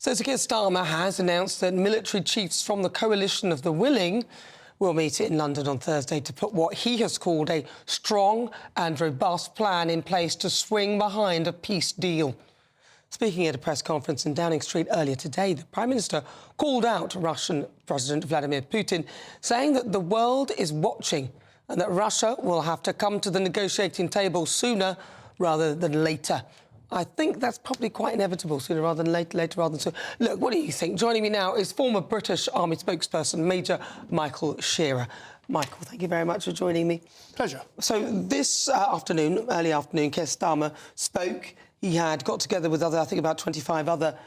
So Keir Starmer has announced that military chiefs from the coalition of the willing will meet in London on Thursday to put what he has called a strong and robust plan in place to swing behind a peace deal. Speaking at a press conference in Downing Street earlier today, the Prime Minister called out Russian President Vladimir Putin, saying that the world is watching and that Russia will have to come to the negotiating table sooner rather than later. I think that's probably quite inevitable, sooner rather than later rather than sooner. Look, what do you think? Joining me now is former British Army spokesperson, Major Michael Shearer. Michael, thank you very much for joining me. Pleasure. So this early afternoon, Keir Starmer spoke. He had got together with I think about 25 other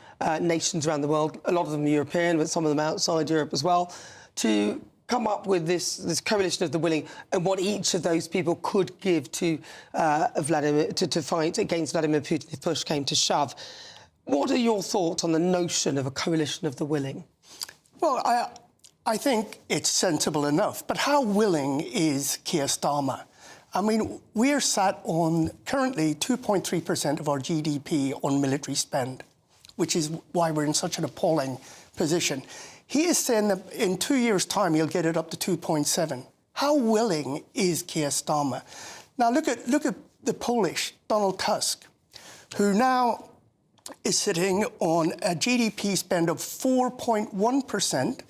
nations around the world, a lot of them European, but some of them outside Europe as well, to come up with this coalition of the willing and what each of those people could give to Vladimir to fight against Vladimir Putin if push came to shove. What are your thoughts on the notion of a coalition of the willing? Well, I think it's sensible enough, but how willing is Keir Starmer? I mean, we're sat on currently 2.3% of our GDP on military spend, which is why we're in such an appalling position. He is saying that in 2 years' time, he'll get it up to 2.7. How willing is Keir Starmer? Now, look at the Polish, Donald Tusk, who now is sitting on a GDP spend of 4.1%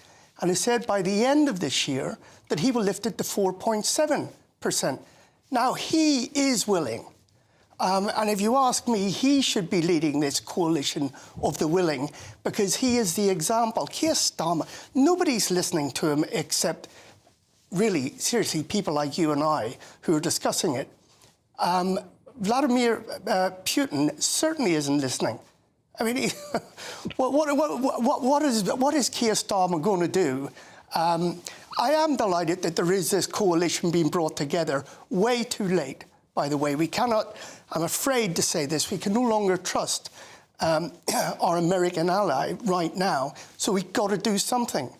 and has said by the end of this year that he will lift it to 4.7%. Now, he is willing. And if you ask me, he should be leading this coalition of the willing because he is the example. Keir Starmer, nobody's listening to him except, really, seriously, people like you and I who are discussing it. Vladimir Putin certainly isn't listening. I mean, what is Keir Starmer going to do? I am delighted that there is this coalition being brought together way too late. By the way, we cannot, I'm afraid to say this, we can no longer trust our American ally right now, so we've got to do something.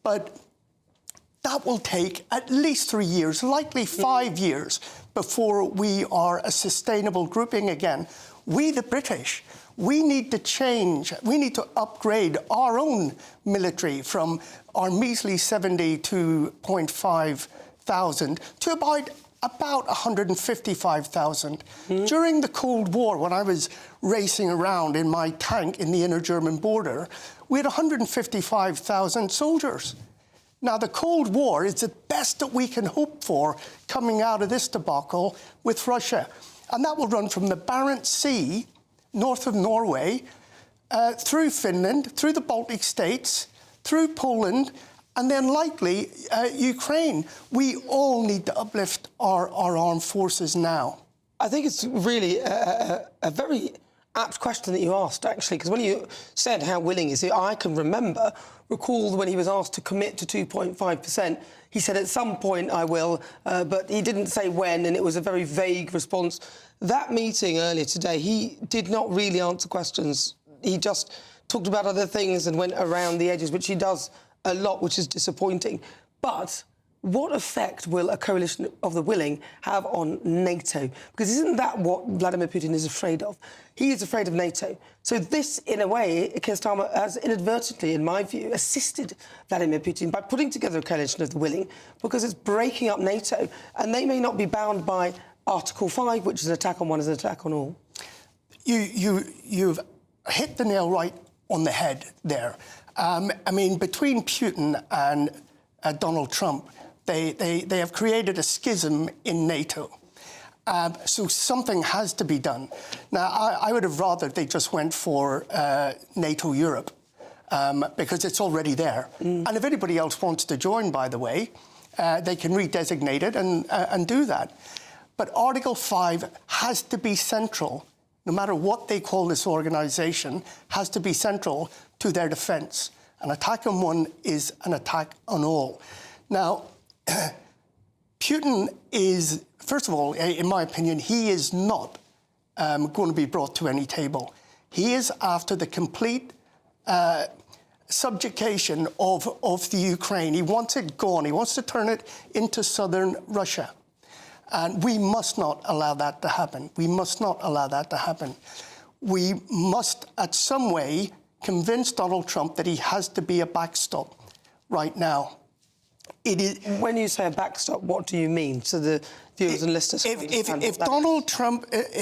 But that will take at least 3 years, likely 5 years, before we are a sustainable grouping again. We, the British, we need to change, we need to upgrade our own military from our measly 72.5 thousand to about 155,000. During the Cold War, when I was racing around in my tank in the inner German border, we had 155,000 soldiers. Now, the Cold War is the best that we can hope for coming out of this debacle with Russia. And that will run from the Barents Sea, north of Norway, through Finland, through the Baltic states, through Poland, and then likely Ukraine. We all need to uplift our armed forces now. I think it's really a very apt question that you asked, actually, because when you said how willing is he, I can recall when he was asked to commit to 2.5%, he said at some point I will, but he didn't say when, and it was a very vague response. That meeting earlier today, he did not really answer questions. He just talked about other things and went around the edges, which he does a lot, which is disappointing. But what effect will a coalition of the willing have on NATO? Because isn't that what Vladimir Putin is afraid of? He is afraid of NATO. So this, in a way, Keir Starmer has inadvertently, in my view, assisted Vladimir Putin by putting together a coalition of the willing because it's breaking up NATO, and they may not be bound by Article 5, which is an attack on one is an attack on all. You've hit the nail right on the head there. I mean, between Putin and Donald Trump, they have created a schism in NATO. So something has to be done. Now, I would have rather they just went for NATO Europe because it's already there. And if anybody else wants to join, by the way, they can redesignate it and do that. But Article 5 has to be central. No matter what they call this organisation, has to be central to their defence. An attack on one is an attack on all. Now, Putin is, first of all, in my opinion, he is not going to be brought to any table. He is after the complete subjugation of the Ukraine. He wants it gone. He wants to turn it into southern Russia. And we must not allow that to happen. We must not allow that to happen. We must, at some way, convince Donald Trump that he has to be a backstop right now. It is. When you say a backstop, what do you mean? So the viewers and listeners can understand If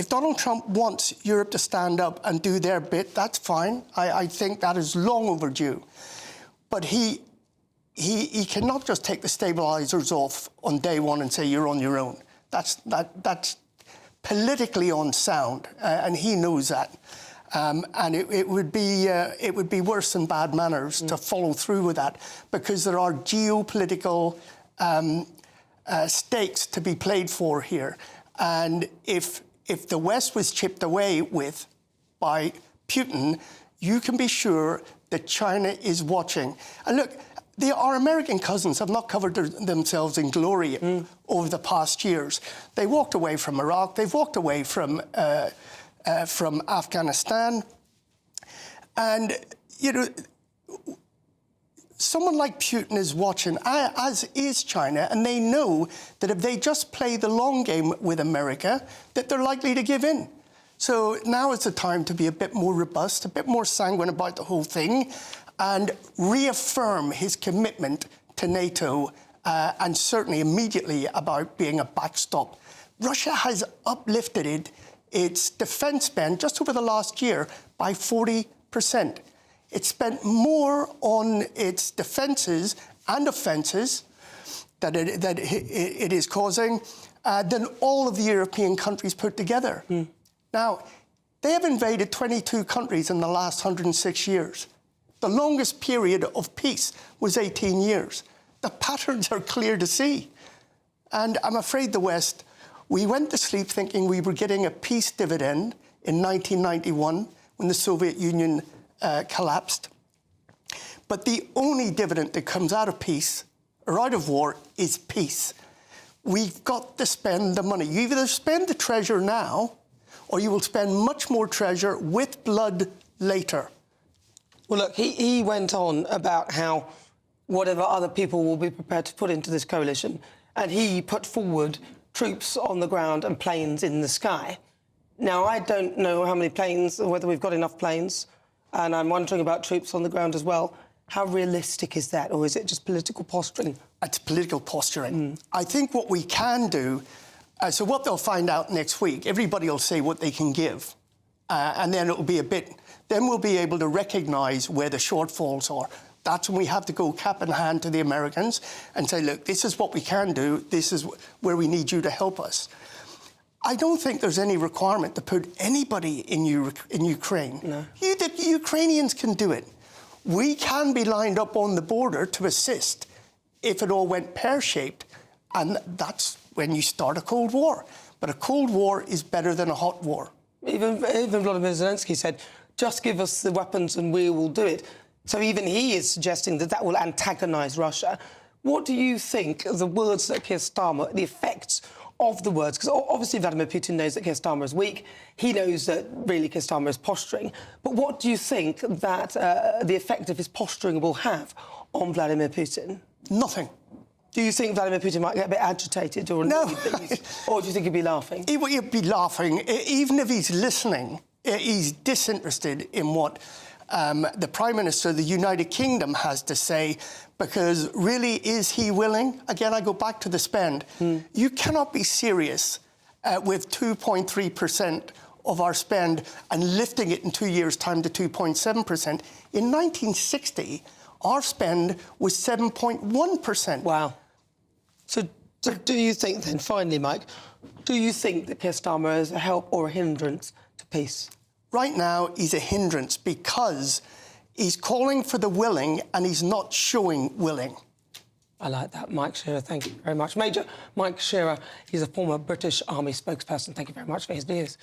Donald Trump wants Europe to stand up and do their bit, that's fine. I think that is long overdue. But he cannot just take the stabilizers off on day one and say you're on your own. That's politically unsound, and he knows that. And it would be worse than bad manners to follow through with that, because there are geopolitical stakes to be played for here. And if the West was chipped away with by Putin, you can be sure that China is watching. And look, our American cousins have not covered themselves in glory over the past years. They walked away from Iraq. They've walked away from Afghanistan. And, you know, someone like Putin is watching, as is China, and they know that if they just play the long game with America, that they're likely to give in. So now is the time to be a bit more robust, a bit more sanguine about the whole thing, and reaffirm his commitment to NATO, and certainly immediately about being a backstop. Russia has uplifted its defence spend just over the last year by 40%. It spent more on its defences and offences that it is causing than all of the European countries put together. Now, they have invaded 22 countries in the last 106 years. The longest period of peace was 18 years. The patterns are clear to see. And I'm afraid the West, we went to sleep thinking we were getting a peace dividend in 1991 when the Soviet Union collapsed. But the only dividend that comes out of peace or out of war is peace. We've got to spend the money. You either spend the treasure now or you will spend much more treasure with blood later. Well, look, he went on about how whatever other people will be prepared to put into this coalition, and he put forward troops on the ground and planes in the sky. Now, I don't know how many planes, or whether we've got enough planes, and I'm wondering about troops on the ground as well. How realistic is that, or is it just political posturing? It's political posturing. I think what we can do, so what they'll find out next week, everybody will say what they can give, and then it'll be a bit, then we'll be able to recognise where the shortfalls are. That's when we have to go cap in hand to the Americans and say, look, this is what we can do, this is where we need you to help us. I don't think there's any requirement to put anybody in Ukraine. No. The Ukrainians can do it. We can be lined up on the border to assist if it all went pear-shaped, and that's when you start a Cold War. But a Cold War is better than a hot war. Even Vladimir Zelensky said, just give us the weapons and we will do it. So even he is suggesting that that will antagonise Russia. What do you think of the words that Keir Starmer, the effects of the words? Because obviously Vladimir Putin knows that Keir Starmer is weak. He knows that really Keir Starmer is posturing. But what do you think that the effect of his posturing will have on Vladimir Putin? Nothing. Do you think Vladimir Putin might get a bit agitated or no? Or do you think he'd be laughing? He'd be laughing. Even if he's listening, he's disinterested in what the Prime Minister of the United Kingdom has to say, because really, is he willing? Again, I go back to the spend. You cannot be serious with 2.3% of our spend and lifting it in 2 years' time to 2.7%. In 1960, our spend was 7.1%. Wow. So do you think then, finally, Mike, do you think that Keir Starmer is a help or a hindrance to peace? Right now, he's a hindrance because he's calling for the willing and he's not showing willing. I like that. Mike Shearer, thank you very much. Major Mike Shearer, he's a former British Army spokesperson. Thank you very much for his views.